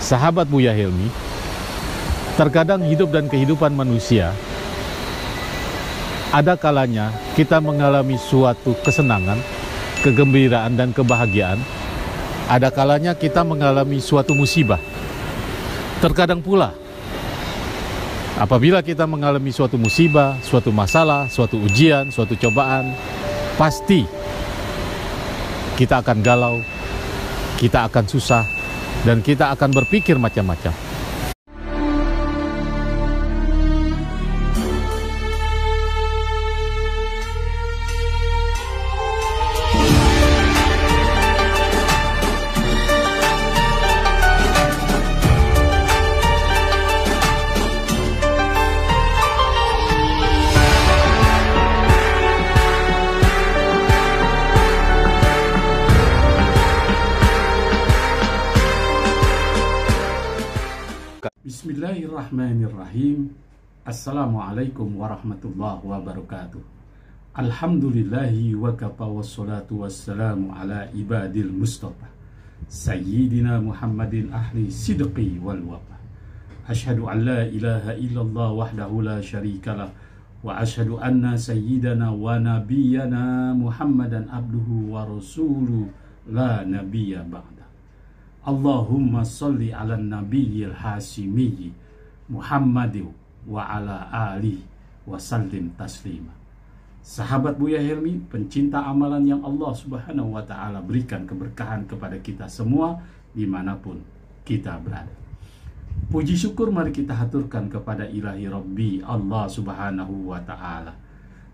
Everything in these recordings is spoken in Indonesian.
Sahabat Buya Helmi, terkadang hidup dan kehidupan manusia ada kalanya kita mengalami suatu kesenangan, kegembiraan dan kebahagiaan. Ada kalanya kita mengalami suatu musibah. Terkadang pula apabila kita mengalami suatu musibah, suatu masalah, suatu ujian, suatu cobaan, pasti kita akan galau, kita akan susah, dan kita akan berpikir macam-macam. Bismillahirrahmanirrahim. Assalamualaikum warahmatullahi wabarakatuh. Alhamdulillahi wa kafa wassalatu wassalamu ala ibadil mustafa Sayyidina Muhammadin ahli sidqi wal wafa. Ashhadu an la ilaha illallah wahdahu la syarikalah wa ashhadu anna sayyidana wa nabiyyana Muhammadan abduhu wa rasuluh la nabiyya ba'da. Allahumma salli ala nabiyyil hasimiyyi Muhammadin wa ala alihi wa sallim taslima. Sahabat Buya Helmi, pencinta amalan yang Allah subhanahu wa ta'ala berikan keberkahan kepada kita semua dimanapun kita berada. Puji syukur mari kita haturkan kepada ilahi Rabbi Allah subhanahu wa ta'ala.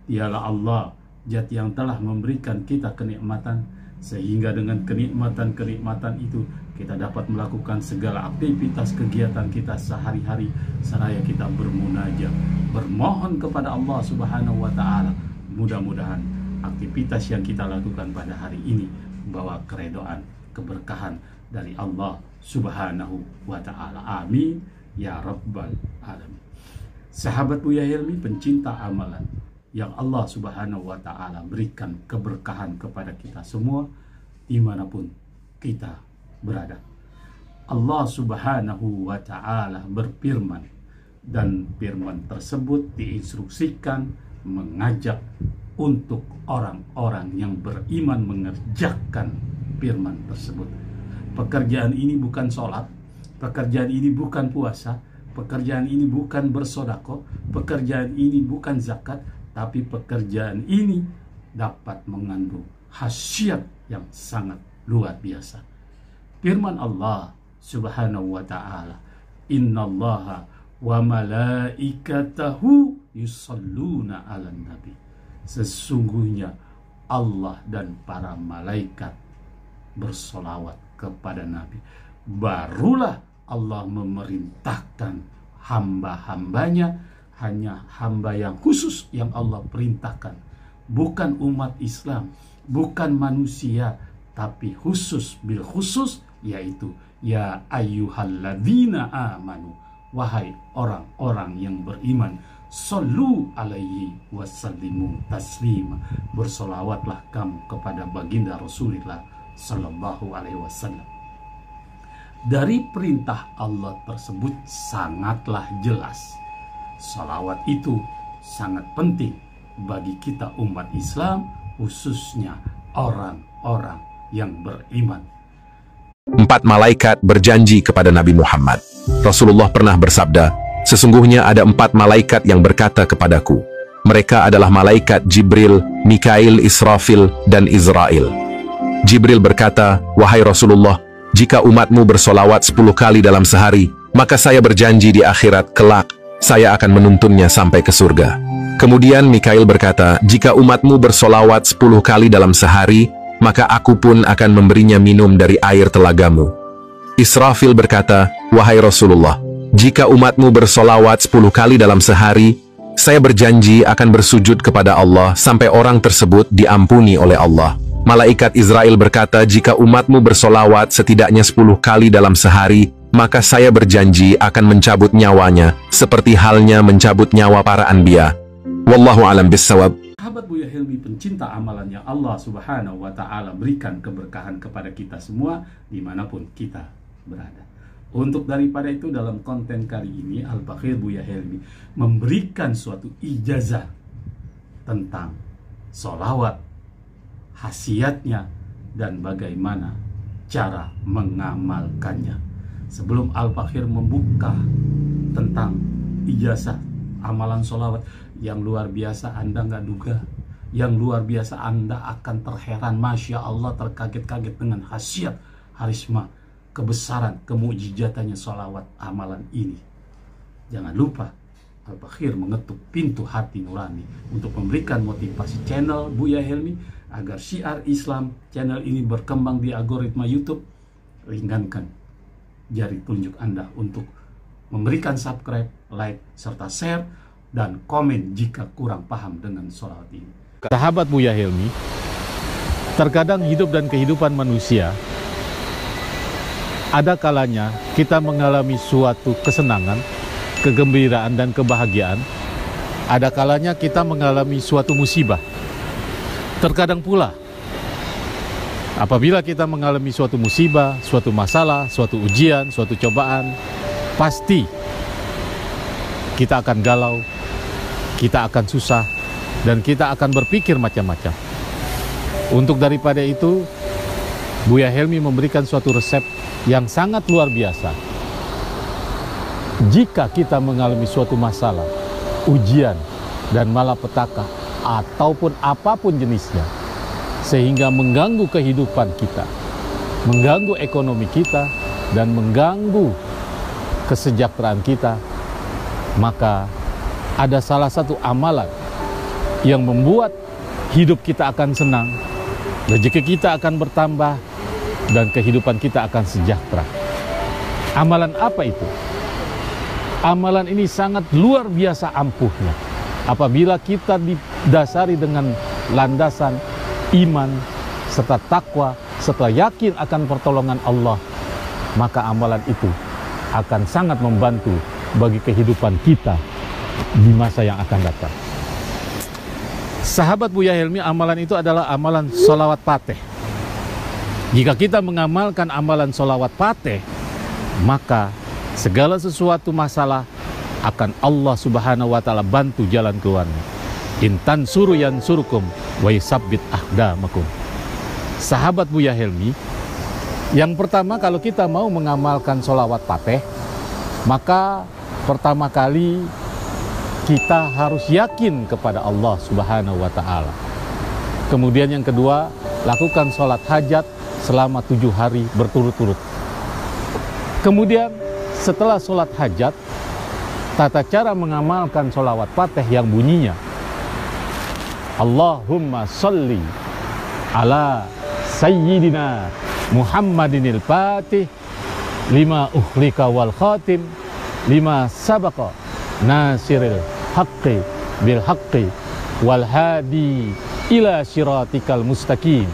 Dialah Allah Zat yang telah memberikan kita kenikmatan, sehingga dengan kenikmatan-kenikmatan itu kita dapat melakukan segala aktivitas kegiatan kita sehari-hari seraya kita bermunajat, bermohon kepada Allah subhanahu wa ta'ala. Mudah-mudahan aktivitas yang kita lakukan pada hari ini membawa keredoan, keberkahan dari Allah subhanahu wa ta'ala. Amin ya rabbal alamin. Sahabat Buya Helmi, pencinta amalan yang Allah subhanahu wa ta'ala berikan keberkahan kepada kita semua dimanapun kita berada. Allah subhanahu wa ta'ala berfirman, dan firman tersebut diinstruksikan mengajak untuk orang-orang yang beriman mengerjakan firman tersebut. Pekerjaan ini bukan sholat, pekerjaan ini bukan puasa, pekerjaan ini bukan bersodako, pekerjaan ini bukan zakat, tapi pekerjaan ini dapat mengandung khasiat yang sangat luar biasa. Firman Allah subhanahu wa ta'ala, innallaha wa malaikatahu yusalluna ala nabi. Sesungguhnya Allah dan para malaikat bersolawat kepada Nabi. Barulah Allah memerintahkan hamba-hambanya, hanya hamba yang khusus yang Allah perintahkan, bukan umat Islam, bukan manusia, tapi khusus bil khusus, yaitu ya ayyuhalladzina amanu, wahai orang-orang yang beriman, sallu alaihi wasallimu taslima, bersolawatlah kamu kepada baginda Rasulullah sallallahu alaihi wasallam. Dari perintah Allah tersebut sangatlah jelas, salawat itu sangat penting bagi kita umat Islam, khususnya orang-orang yang beriman. 4 malaikat berjanji kepada Nabi Muhammad. Rasulullah pernah bersabda, sesungguhnya ada 4 malaikat yang berkata kepadaku. Mereka adalah malaikat Jibril, Mikail, Israfil, dan Israel. Jibril berkata, wahai Rasulullah, jika umatmu bersolawat 10 kali dalam sehari, maka saya berjanji di akhirat kelak, saya akan menuntunnya sampai ke surga. Kemudian Mikail berkata, jika umatmu bersolawat 10 kali dalam sehari, maka aku pun akan memberinya minum dari air telagamu. Israfil berkata, wahai Rasulullah, jika umatmu bersolawat 10 kali dalam sehari, saya berjanji akan bersujud kepada Allah sampai orang tersebut diampuni oleh Allah. Malaikat Israel berkata, jika umatmu bersolawat setidaknya 10 kali dalam sehari, maka saya berjanji akan mencabut nyawanya, seperti halnya mencabut nyawa para anbiya. Wallahu alam bissawab. Sahabat Buya Helmi, pencinta amalan yang Allah subhanahu wa ta'ala berikan keberkahan kepada kita semua dimanapun kita berada. Untuk daripada itu, dalam konten kali ini Al-Bakhir Buya Helmi memberikan suatu ijazah tentang sholawat, khasiatnya, dan bagaimana cara mengamalkannya. Sebelum Al-Bakhir membuka tentang ijazah amalan sholawat yang luar biasa, Anda nggak duga, yang luar biasa, Anda akan terheran, Masya Allah, terkaget-kaget dengan khasiat, harisma, kebesaran, kemujizatannya sholawat amalan ini. Jangan lupa Al-Bakhir mengetuk pintu hati nurani untuk memberikan motivasi channel Buya Helmi agar syiar Islam channel ini berkembang di algoritma YouTube. Ringankan jari telunjuk Anda untuk memberikan subscribe, like, serta share, dan komen jika kurang paham dengan sholawat ini. Sahabat Buya Helmi, terkadang hidup dan kehidupan manusia ada kalanya kita mengalami suatu kesenangan, kegembiraan, dan kebahagiaan. Ada kalanya kita mengalami suatu musibah. Terkadang pula, apabila kita mengalami suatu musibah, suatu masalah, suatu ujian, suatu cobaan, pasti kita akan galau, kita akan susah, dan kita akan berpikir macam-macam. Untuk daripada itu, Buya Helmi memberikan suatu resep yang sangat luar biasa. Jika kita mengalami suatu masalah, ujian, dan malapetaka, ataupun apapun jenisnya, sehingga mengganggu kehidupan kita, mengganggu ekonomi kita, dan mengganggu kesejahteraan kita, maka ada salah satu amalan yang membuat hidup kita akan senang, rezeki kita akan bertambah, dan kehidupan kita akan sejahtera. Amalan apa itu? Amalan ini sangat luar biasa ampuhnya. Apabila kita didasari dengan landasan iman, serta takwa, serta yakin akan pertolongan Allah, maka amalan itu akan sangat membantu bagi kehidupan kita di masa yang akan datang. Sahabat Buya Helmi, amalan itu adalah amalan sholawat fatih. Jika kita mengamalkan amalan sholawat fatih, maka segala sesuatu masalah akan Allah Subhanahu wa Ta'ala bantu jalan keluarnya. Intan suru yansurkum wa yusabbit aqdamakum. Sahabat Buya Helmi, yang pertama, kalau kita mau mengamalkan sholawat fatih, maka pertama kali kita harus yakin kepada Allah Subhanahu wa Ta'ala. Kemudian yang kedua, lakukan sholat hajat selama 7 hari berturut-turut. Kemudian setelah sholat hajat, tata cara mengamalkan sholawat fatih yang bunyinya Allahumma sholli ala sayyidina Muhammadinil fatih lima ukhlika wal khatim lima sabaqa nasiril haqqi bil haqqi wal hadi ila syiratikal mustaqim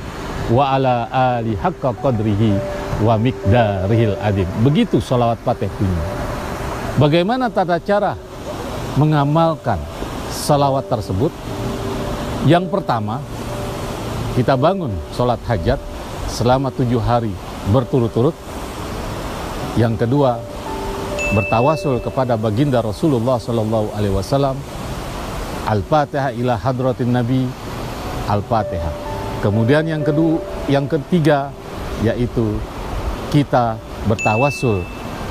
wa ala ali haqqa qadrihi wa miqdarihil adim. Begitu sholawat fatih bunyi. Bagaimana tata cara mengamalkan salawat tersebut? Yang pertama, kita bangun sholat hajat selama 7 hari berturut-turut. Yang kedua, bertawasul kepada baginda Rasulullah SAW. Al-Fatihah ila hadratin Nabi, Al-Fatihah. Kemudian yang ketiga, yaitu kita bertawasul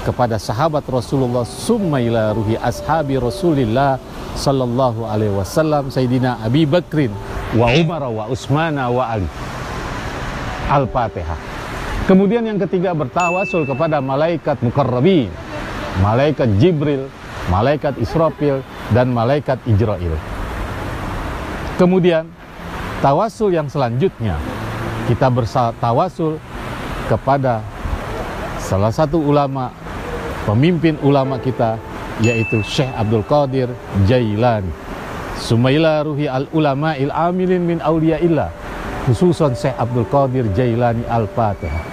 kepada sahabat Rasulullah, summa ila ruhi ashabi Rasulillah sallallahu alaihi wasallam, Sayyidina Abi Bakrin wa Umar wa Utsmana wa Ali. Al-Fatihah. Kemudian yang ketiga, bertawasul kepada malaikat mukarrabin, malaikat Jibril, malaikat Israfil, dan malaikat Ijrail. Kemudian tawasul yang selanjutnya, kita bertawasul kepada salah satu ulama, pemimpin ulama kita, yaitu Syekh Abdul Qadir Jailani. Sumaila ruhi al-ulama il-amilin min awliyaillah, khususan Syekh Abdul Qadir Jailani. Al-Fatihah.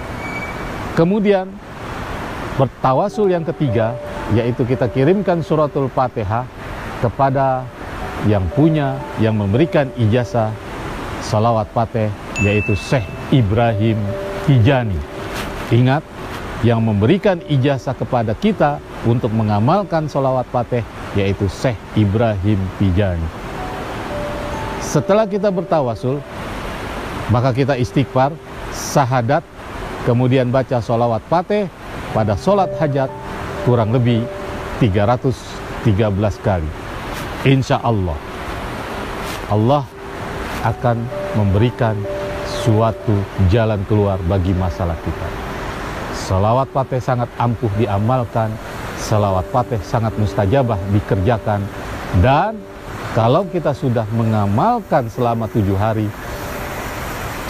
Kemudian bertawasul yang ketiga, yaitu kita kirimkan suratul Fatihah kepada yang punya, yang memberikan ijazah salawat fatih, yaitu Syekh Ibrahim Tijani. Ingat, yang memberikan ijazah kepada kita untuk mengamalkan sholawat fatih, yaitu Syekh Ibrahim Pijani. Setelah kita bertawasul, maka kita istighfar, sahadat, kemudian baca sholawat fatih pada sholat hajat kurang lebih 313 kali. Insya Allah, Allah akan memberikan suatu jalan keluar bagi masalah kita. Sholawat fatih sangat ampuh diamalkan, sholawat fatih sangat mustajabah dikerjakan, dan kalau kita sudah mengamalkan selama 7 hari,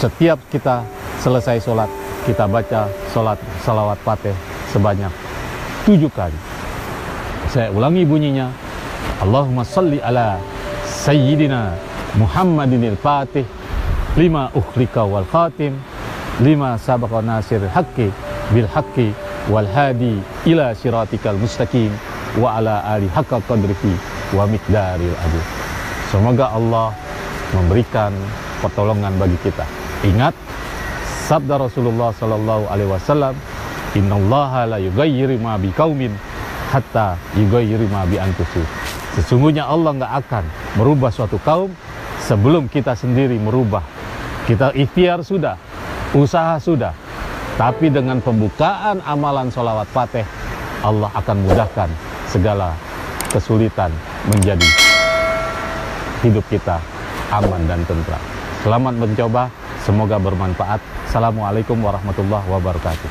setiap kita selesai sholat, kita baca sholawat fatih sebanyak 7 kali. Saya ulangi bunyinya, Allahumma salli ala Sayyidina Muhammadinil Fatih lima ukhlika wal khatim lima sabaqa nasiril haqqi bil haqqi wal hadi ila siratikal mustaqim wa ala ali haqqa qadrihi wa miqdaril adil. Semoga Allah memberikan pertolongan bagi kita. Ingat sabda Rasulullah sallallahu alaihi wasallam, innallaha la yughayyiru ma biqaumin hatta yughayyiru ma bi anfusihim. Sesungguhnya Allah nggak akan merubah suatu kaum sebelum kita sendiri merubah. Kita ikhtiar sudah, usaha sudah, tapi dengan pembukaan amalan sholawat fatih, Allah akan mudahkan segala kesulitan menjadi hidup kita aman dan tentram. Selamat mencoba, semoga bermanfaat. Assalamualaikum warahmatullahi wabarakatuh.